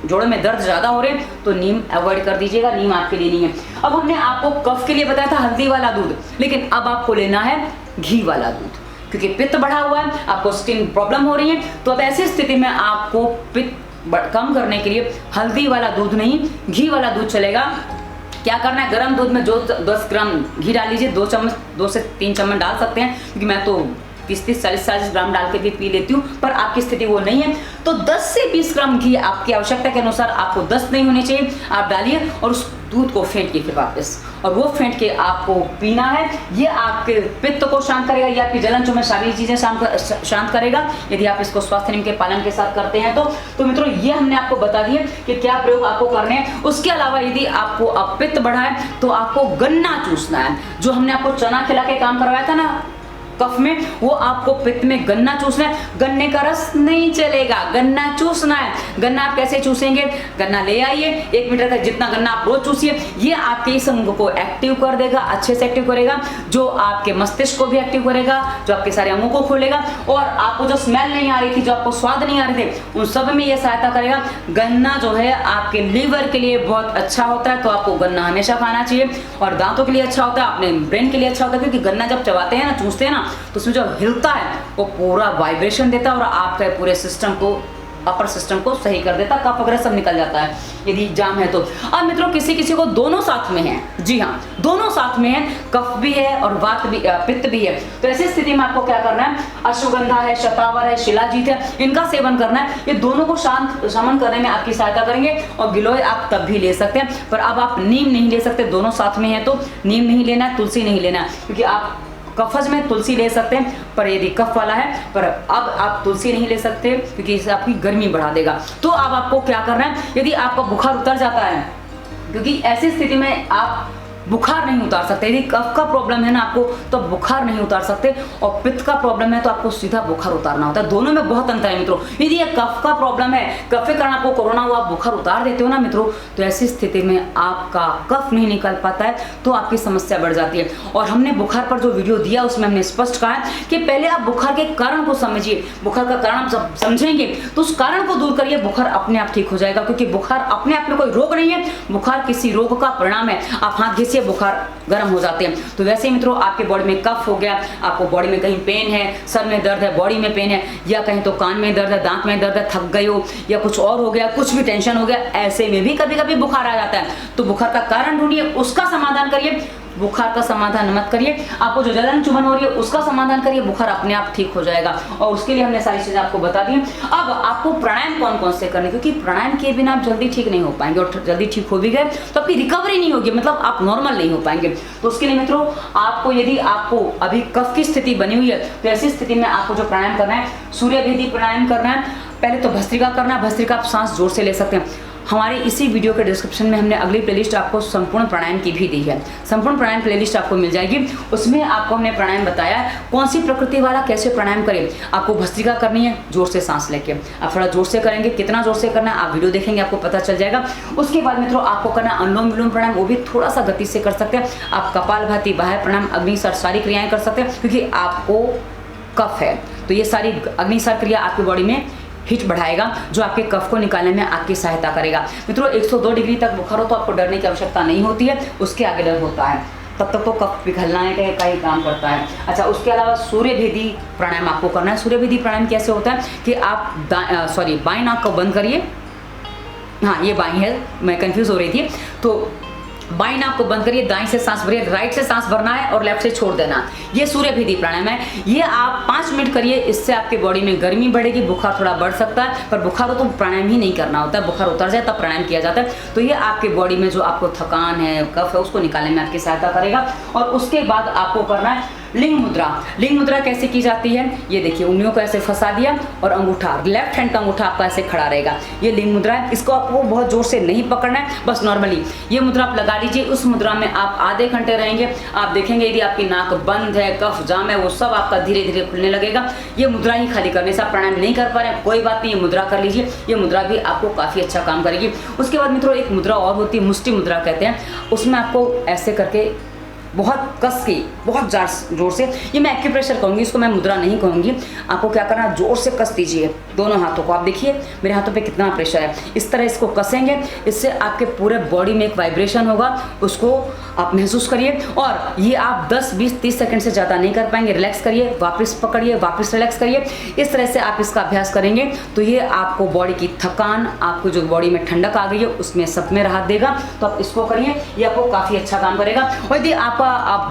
जोड़ों में दर्द ज्यादा हो रहे हैं तो नीम अवॉइड कर दीजिएगा, नीम आपके लिए नहीं है। अब हमने आपको कफ के लिए बताया था हल्दी वाला दूध, लेकिन अब आपको लेना है घी वाला दूध, क्योंकि पित्त बढ़ा हुआ है, आपको स्किन प्रॉब्लम हो रही है। तो अब ऐसी स्थिति में आपको पित्त कम करने के लिए हल्दी वाला दूध नहीं, घी वाला दूध चलेगा। क्या करना है, गर्म दूध में जो 10 ग्राम घी डाल लीजिए, 2 से 3 चम्मच डाल सकते हैं, क्योंकि मैं तो 30-40 ग्राम डाल के भी पी लेती हूँ, पर आपकी स्थिति वो नहीं है तो 10 से 20 ग्राम घी आपकी आवश्यकता के अनुसार, आपको 10 नहीं होने चाहिए, आप डालिए और उस दूध को फेंटिए फिर वापस, और वो फेंट के आपको पीना है। ये आपके पित्त को शांत करेगा, ये आपकी जलन में शारीरिक चीजें शांत करेगा, यदि आप इसको स्वास्थ्य नियम के पालन के साथ करते हैं तो मित्रों ये हमने आपको बता दिए कि क्या प्रयोग आपको करने हैं। उसके अलावा यदि आपको अब पित्त बढ़ा है तो आपको गन्ना चूसना है। जो हमने आपको चना खिला के काम करवाया था ना कफ में, वो आपको पित्त में गन्ना चूसना है। गन्ने का रस नहीं चलेगा, गन्ना चूसना है। गन्ना आप कैसे चूसेंगे, गन्ना ले आइए, 1 मीटर का जितना गन्ना आप रोज चूसिए, ये आपके इस अंग को एक्टिव कर देगा, अच्छे से एक्टिव करेगा, जो आपके मस्तिष्क को भी एक्टिव करेगा, जो आपके सारे अंगों को खोलेगा, और आपको जो स्मेल नहीं आ रही थी, जो आपको स्वाद नहीं आ रहे थे, उन सब में ये सहायता करेगा। गन्ना जो है आपके लीवर के लिए बहुत अच्छा होता है, तो आपको गन्ना हमेशा खाना चाहिए। और दांतों के लिए अच्छा होता है, अपने ब्रेन के लिए अच्छा होता है, क्योंकि गन्ना जब चबाते हैं ना, चूसते हैं ना, तो उसमें जो हिलता है वो पूरा वाइब्रेशन देता है और आपके पूरे सिस्टम को, अपर सिस्टम को सही कर देता है, कफ वगैरह सब निकल जाता है यदि जाम है तो। अब मित्रों किसी को दोनों साथ में है, जी हाँ दोनों साथ में है, कफ भी है और वात भी, पित्त भी है, तो ऐसी स्थिति में आपको क्या करना है, अश्वगंधा है, शतावर है, शिलाजीत है, इनका सेवन करना है। ये दोनों को शमन करने में आपकी सहायता करेंगे। और गिलोय आप तब भी ले सकते हैं, पर अब आप नीम नहीं ले सकते, दोनों साथ में है तो नीम नहीं लेना है, तुलसी नहीं लेना है, क्योंकि आप कफज में तुलसी ले सकते हैं, पर यदि कफ वाला है, पर अब आप तुलसी नहीं ले सकते क्योंकि इससे आपकी गर्मी बढ़ा देगा। तो अब आपको क्या करना है, यदि आपका बुखार उतर जाता है, क्योंकि ऐसी स्थिति में आप बुखार नहीं उतार सकते, यदि कफ का प्रॉब्लम है ना आपको तो बुखार नहीं उतार सकते, और पित्त का प्रॉब्लम है तो आपको सीधा बुखार उतारना होता है। दोनों में बहुत अंतर है मित्रों। यदि ये कफ का प्रॉब्लम है, कफ के कारण आपको कोरोना हुआ, आप बुखार उतार देते हो ना मित्रों, तो ऐसी स्थिति में आपका कफ नहीं निकल पाता है, तो आपकी समस्या बढ़ जाती है। और हमने बुखार पर जो वीडियो दिया उसमें हमने स्पष्ट कहा है कि पहले आप बुखार के कारण को समझिए, बुखार का कारण आप समझेंगे तो उस कारण को दूर करिए, बुखार अपने आप ठीक हो जाएगा, क्योंकि बुखार अपने आप में कोई रोग नहीं है, बुखार किसी रोग का परिणाम है। आप हाथ घिसिए, बुखार गर्म हो जाते हैं। तो वैसे ही मित्रों आपके बॉडी में कफ हो गया, आपको बॉडी में कहीं पेन है, सर में दर्द है, बॉडी में पेन है, या कहीं तो कान में दर्द है, दांत में दर्द है, थक गए हो, या कुछ और हो गया, कुछ भी टेंशन हो गया, ऐसे में भी कभी कभी बुखार आ जाता है। तो बुखार का कारण ढूंढिए, उसका समाधान करिए, बुखार का समाधान मत करिए। आपको जो जलन चुभन हो रही है उसका समाधान करिए, बुखार अपने आप ठीक हो जाएगा। और उसके लिए हमने सारी चीजें आपको बता दी। अब आपको प्राणायाम कौन कौन से करने, क्योंकि प्राणायाम किए बिना आप जल्दी ठीक नहीं हो पाएंगे, और जल्दी ठीक हो भी गए तो आपकी रिकवरी नहीं होगी, मतलब आप नॉर्मल नहीं हो पाएंगे। तो उसके लिए मित्रों आपको, यदि आपको अभी कफ की स्थिति बनी हुई है तो ऐसी स्थिति में आपको जो प्राणायाम करना है, सूर्य भेदी प्राणायाम करना है। पहले तो भस्त्रिका करना है, भस्त्रिका आप सांस जोर से ले सकते हैं। हमारे इसी वीडियो के डिस्क्रिप्शन में हमने अगली प्लेलिस्ट आपको संपूर्ण प्राणायाम की भी दी है, संपूर्ण प्राणायाम प्लेलिस्ट आपको मिल जाएगी। उसमें आपको हमने प्राणायाम बताया कौन सी प्रकृति वाला कैसे प्राणायाम करें। आपको भस्त्रिका करनी है जोर से सांस लेके, आप थोड़ा जोर से करेंगे, कितना जोर से करना है आप वीडियो देखेंगे आपको पता चल जाएगा। उसके बाद मित्रों आपको करना अनुलोम विलोम प्राणायाम, वो भी थोड़ा सा गति से कर सकते हैं आप। कपालभाति, बाह्य प्राणायाम, अग्निसार सारी क्रियाएं कर सकते हैं, क्योंकि आपको कफ है तो ये सारी अग्निसार क्रिया आपकी बॉडी में हीट बढ़ाएगा, जो आपके कफ को निकालने में आपकी सहायता करेगा। मित्रों 102 डिग्री तक बुखार हो तो आपको डरने की आवश्यकता नहीं होती है, उसके आगे डर होता है, तब तक तो कफ पिघलना का ही काम करता है। अच्छा, उसके अलावा सूर्य भेदी प्राणायाम आपको करना है। सूर्य भेदी प्राणायाम कैसे होता है कि आप बाईं नाक को बंद करिए, हाँ ये बाईं है, मैं कंफ्यूज हो रही थी, तो बाई नाक को बंद करिए, दाएं से सांस भरिए, राइट से सांस भरना है और लेफ्ट से छोड़ देना। ये सूर्य भीति प्राणायाम है। ये आप 5 मिनट करिए, इससे आपके बॉडी में गर्मी बढ़ेगी, बुखार थोड़ा बढ़ सकता है, पर बुखार हो तो प्राणायाम ही नहीं करना होता है, बुखार उतर जाए तब प्राणायाम किया जाता है। तो ये आपके बॉडी में जो आपको थकान है, कफ है, उसको निकालने में आपकी सहायता करेगा। और उसके बाद आपको करना है लिंग मुद्रा। लिंग मुद्रा कैसे की जाती है, ये देखिए, उंगलियों को ऐसे फंसा दिया और अंगूठा, लेफ्ट हैंड का अंगूठा आपका ऐसे खड़ा रहेगा। ये लिंग मुद्रा है। इसको आपको बहुत जोर से नहीं पकड़ना है, बस नॉर्मली ये मुद्रा आप लगा लीजिए। उस मुद्रा में आप आधे घंटे रहेंगे। आप देखेंगे यदि आपकी नाक बंद है, कफ जाम है, वो सब आपका धीरे धीरे खुलने लगेगा। ये मुद्रा ही खाली करने से आप प्राणायाम नहीं कर पा रहे हैं, कोई बात नहीं, ये मुद्रा कर लीजिए। ये मुद्रा भी आपको काफ़ी अच्छा काम करेगी। उसके बाद मित्रों एक मुद्रा और होती है, मुष्टि मुद्रा कहते हैं। उसमें आपको ऐसे करके बहुत कस के, बहुत जोर से, ये मैं एक्यूप्रेशर कहूँगी, इसको मैं मुद्रा नहीं कहूँगी। आपको क्या करना, जोर से कस दीजिए दोनों हाथों को। आप देखिए मेरे हाथों पे कितना प्रेशर है। इस तरह इसको कसेंगे, इससे आपके पूरे बॉडी में एक वाइब्रेशन होगा, उसको आप महसूस करिए। और ये आप 10, 20, 30 सेकंड से ज़्यादा नहीं कर पाएंगे। रिलैक्स करिए, वापस पकड़िए, वापस रिलैक्स करिए। इस तरह से आप इसका अभ्यास करेंगे तो ये आपको बॉडी की थकान, आपको जो बॉडी में ठंडक आ गई है उसमें सब में राहत देगा। तो आप इसको करिए, ये आपको काफ़ी अच्छा काम करेगा। और यदि आप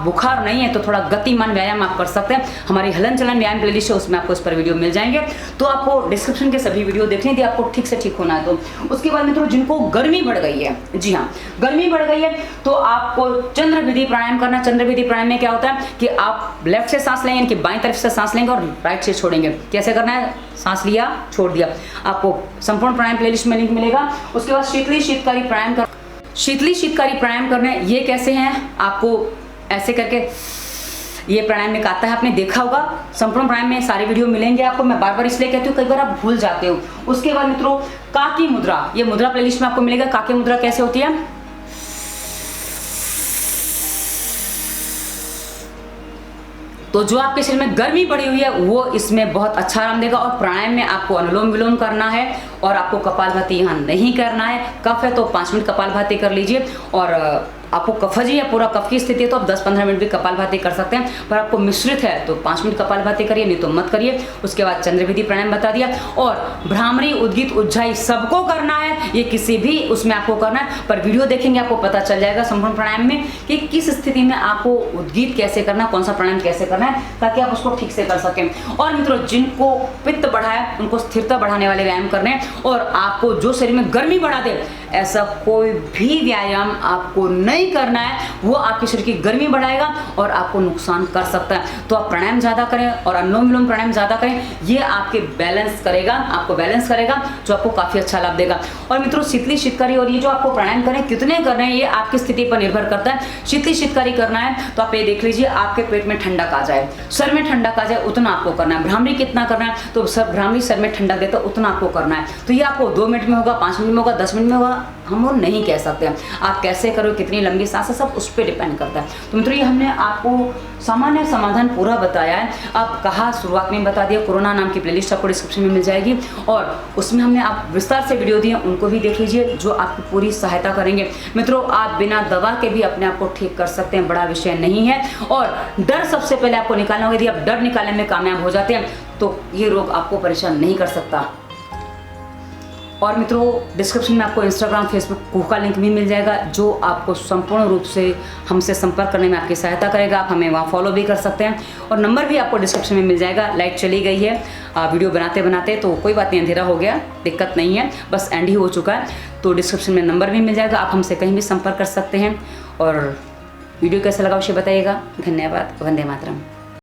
बुखार नहीं है तो थोड़ा गतिमान व्यायाम आप कर सकते हैं। हमारी हलन चलन व्यायाम प्लेलिस्ट है, उसमें आपको इस पर वीडियो मिल जाएंगे। तो आपको डिस्क्रिप्शन के सभी वीडियो देखने यदि आपको ठीक से ठीक होना है तो। उसके बाद मित्रों जिनको गर्मी बढ़ गई है, जी हाँ, गर्मी बढ़ गई है, तो आपको चंद्र विधि प्राणायाम करना। चंद्र विधि प्राणायाम में क्या होता है कि आप लेफ्ट से सांस लेंगे, यानी कि बाईं तरफ से सांस लेंगे और राइट से छोड़ेंगे। कैसे करना है, सांस लिया, छोड़ दिया। आपको संपूर्ण प्राणायाम प्लेलिस्ट में लिंक मिलेगा। उसके बाद शीतली शीतकारी प्राणायाम कर, शीतली शीतकारी प्राणायाम करने, ये कैसे हैं, आपको ऐसे करके ये प्राणायाम में आता है, आपने देखा होगा। संपूर्ण प्राणायाम में सारे वीडियो मिलेंगे आपको। मैं बार बार इसलिए कहती हूँ, कई बार आप भूल जाते हो। उसके बाद मित्रों काकी मुद्रा, ये मुद्रा प्लेलिस्ट में आपको मिलेगा। काकी मुद्रा कैसे होती है, तो जो आपके शरीर में गर्मी बढ़ी हुई है वो इसमें बहुत अच्छा आराम देगा। और प्राणायाम में आपको अनुलोम विलोम करना है और आपको कपालभाति यहाँ नहीं करना है। कफ है तो 5 मिनट कपालभाति कर लीजिए। और आपको कफजी है, पूरा कफ की स्थिति है तो आप 10-15 मिनट भी कपालभाति कर सकते हैं। पर आपको मिश्रित है तो 5 मिनट कपालभाति करिए, नहीं तो मत करिए। उसके बाद चंद्र विधि प्राणायाम बता दिया। और भ्रामरी, उद्गीत, उज्जाई सबको करना है, ये किसी भी उसमें आपको करना है। पर वीडियो देखेंगे आपको पता चल जाएगा संपूर्ण प्राणायाम में कि किस स्थिति में आपको उद्गीत कैसे करना, कौन सा प्राणायाम कैसे करना है, ताकि आप उसको ठीक से कर सकें। और मित्रों जिनको पित्त बढ़ा है उनको स्थिरता बढ़ाने वाले व्यायाम करने हैं। और आपको जो शरीर में गर्मी बढ़ा दे ऐसा कोई भी व्यायाम आपको नहीं करना है, वो आपके शरीर की गर्मी बढ़ाएगा और आपको नुकसान कर सकता है। तो आप प्राणायाम ज्यादा करें और अनुलोम विलोम प्राणायाम ज्यादा करें, ये आपके बैलेंस करेगा, आपको बैलेंस करेगा, जो आपको काफी अच्छा लाभ देगा। और मित्रों शीतली शीतकारी और ये जो आपको प्राणायाम करें कितने कर रहे हैं ये आपकी स्थिति पर निर्भर करता है। शीतली शीतकारी करना है तो आप ये देख लीजिए, आपके पेट में ठंडक आ जाए, सर में ठंडक आ जाए, उतना आपको करना है। भ्रामरी कितना करना है, तो भ्रामरी सर में ठंडक देता है उतना आपको करना है। तो ये आपको 2 मिनट में होगा, 5 मिनट में होगा, 10 मिनट में होगा, हम वो नहीं कह सकते हैं। आप कैसे करो, कितनी लंबी सांस है, सब उस पर डिपेंड करता है। तो मित्रों ये हमने आपको सामान्य समाधान पूरा बताया है। आप कहा शुरुआत में बता दिया, कोरोना नाम की प्लेलिस्ट आपको डिस्क्रिप्शन में मिल जाएगी और उसमें हमने आप विस्तार से वीडियो दिए, उनको भी देख लीजिए, जो आपकी पूरी सहायता करेंगे। मित्रों आप बिना दवा के भी अपने आप को ठीक कर सकते हैं, बड़ा विषय नहीं है। और डर सबसे पहले आपको निकालना होगा। यदि आप डर निकालने में कामयाब हो जाते हैं तो ये रोग आपको परेशान नहीं कर सकता। और मित्रों डिस्क्रिप्शन में आपको इंस्टाग्राम, फेसबुक का लिंक भी मिल जाएगा, जो आपको संपूर्ण रूप से हमसे संपर्क करने में आपकी सहायता करेगा। आप हमें वहाँ फॉलो भी कर सकते हैं और नंबर भी आपको डिस्क्रिप्शन में मिल जाएगा। लाइट चली गई है वीडियो बनाते बनाते, तो कोई बात नहीं, अंधेरा हो गया, दिक्कत नहीं है, बस एंड ही हो चुका है। तो डिस्क्रिप्शन में नंबर भी मिल जाएगा, आप हमसे कहीं भी संपर्क कर सकते हैं। और वीडियो कैसा लगा उसे बताइएगा। धन्यवाद। वंदे मातरम।